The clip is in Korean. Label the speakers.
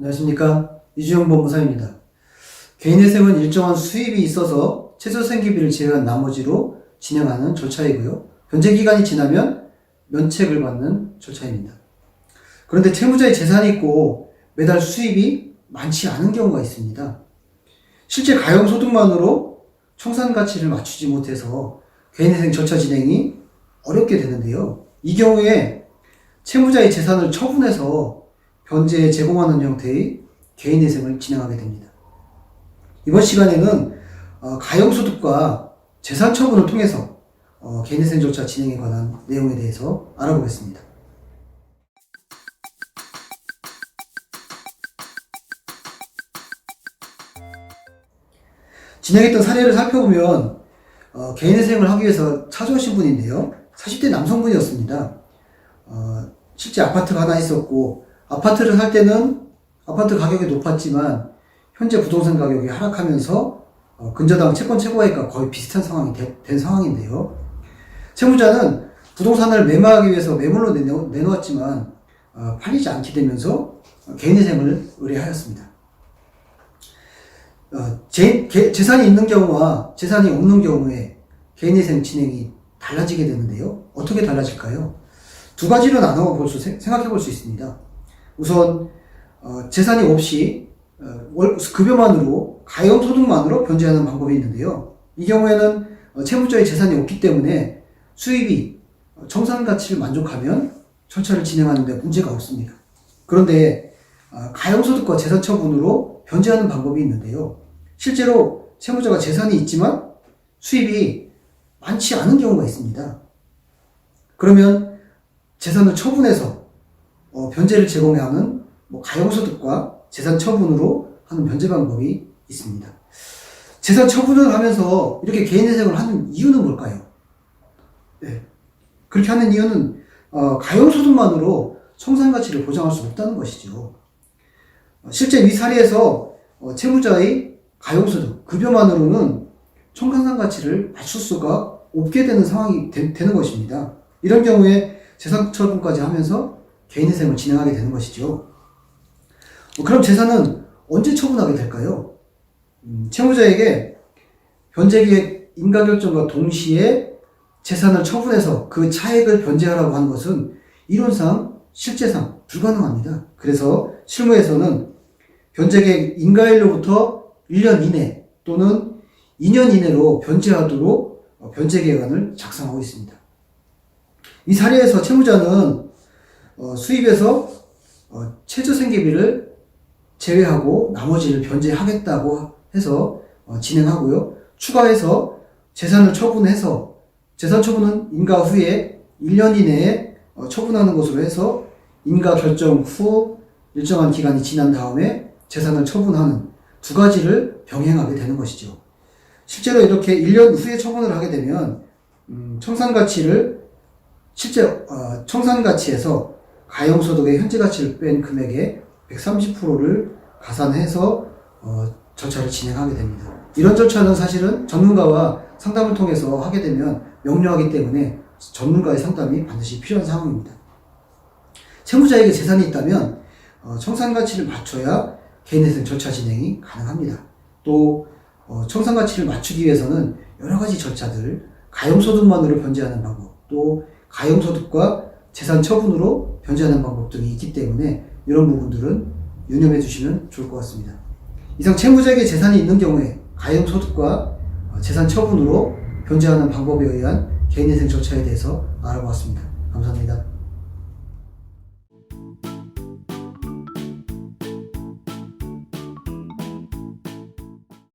Speaker 1: 안녕하십니까. 이주영 법무사입니다. 개인회생은 일정한 수입이 있어서 최저생계비를 제외한 나머지로 진행하는 절차이고요. 변제기간이 지나면 면책을 받는 절차입니다. 그런데 채무자의 재산이 있고 매달 수입이 많지 않은 경우가 있습니다. 실제 가용소득만으로 청산가치를 맞추지 못해서 개인회생 절차 진행이 어렵게 되는데요. 이 경우에 채무자의 재산을 처분해서 변제에 제공하는 형태의 개인회생을 진행하게 됩니다. 이번 시간에는 가용소득과 재산 처분을 통해서 개인회생 절차 진행에 관한 내용에 대해서 알아보겠습니다. 진행했던 사례를 살펴보면 개인회생을 하기 위해서 찾아오신 분인데요. 40대 남성분이었습니다. 실제 아파트가 하나 있었고 아파트를 살 때는 아파트 가격이 높았지만 현재 부동산 가격이 하락하면서 근저당 채권 최고액과 거의 비슷한 상황이 된 상황인데요. 채무자는 부동산을 매매하기 위해서 매물로 내놓았지만 팔리지 않게 되면서 개인회생을 의뢰하였습니다. 재산이 있는 경우와 재산이 없는 경우에 개인회생 진행이 달라지게 되는데요. 어떻게 달라질까요? 두 가지로 나눠 생각해 볼 수 있습니다. 우선 재산이 없이 급여만으로 가용소득만으로 변제하는 방법이 있는데요. 이 경우에는 채무자의 재산이 없기 때문에 수입이 청산가치를 만족하면 절차를 진행하는 데 문제가 없습니다. 그런데 가용소득과 재산 처분으로 변제하는 방법이 있는데요. 실제로 채무자가 재산이 있지만 수입이 많지 않은 경우가 있습니다. 그러면 재산을 처분해서 변제를 제공하는 가용소득과 재산 처분으로 하는 변제 방법이 있습니다. 재산 처분을 하면서 이렇게 개인회생을 하는 이유는 뭘까요? 네. 그렇게 하는 이유는 가용소득만으로 청산가치를 보장할 수 없다는 것이죠. 실제 위 사례에서 채무자의 가용소득, 급여만으로는 청산가치를 맞출 수가 없게 되는 상황이 되는 것입니다. 이런 경우에 재산 처분까지 하면서 개인회생을 진행하게 되는 것이죠. 그럼 재산은 언제 처분하게 될까요? 채무자에게 변제기획 인가결정과 동시에 재산을 처분해서 그 차액을 변제하라고 하는 것은 이론상, 실제상 불가능합니다. 그래서 실무에서는 변제기획 인가일로부터 1년 이내 또는 2년 이내로 변제하도록 변제계획안을 작성하고 있습니다. 이 사례에서 채무자는 수입에서 최저생계비를 제외하고 나머지를 변제하겠다고 해서 진행하고요. 추가해서 재산을 처분해서 재산 처분은 인가 후에 1년 이내에 처분하는 것으로 해서 인가 결정 후 일정한 기간이 지난 다음에 재산을 처분하는 두 가지를 병행하게 되는 것이죠. 실제로 이렇게 1년 후에 처분을 하게 되면 청산가치를 실제 청산가치에서 가용소득의 현재가치를 뺀 금액의 130%를 가산해서 절차를 진행하게 됩니다. 이런 절차는 사실은 전문가와 상담을 통해서 하게 되면 명료하기 때문에 전문가의 상담이 반드시 필요한 상황입니다. 채무자에게 재산이 있다면 청산가치를 맞춰야 개인회생 절차 진행이 가능합니다. 또 청산가치를 맞추기 위해서는 여러 가지 절차들, 가용소득만으로 변제하는 방법, 또 가용소득과 재산 처분으로 변제하는 방법 등이 있기 때문에 이런 부분들은 유념해 주시면 좋을 것 같습니다. 이상 채무자에게 재산이 있는 경우에 가용소득과 재산 처분으로 변제하는 방법에 의한 개인회생 절차에 대해서 알아보았습니다. 감사합니다.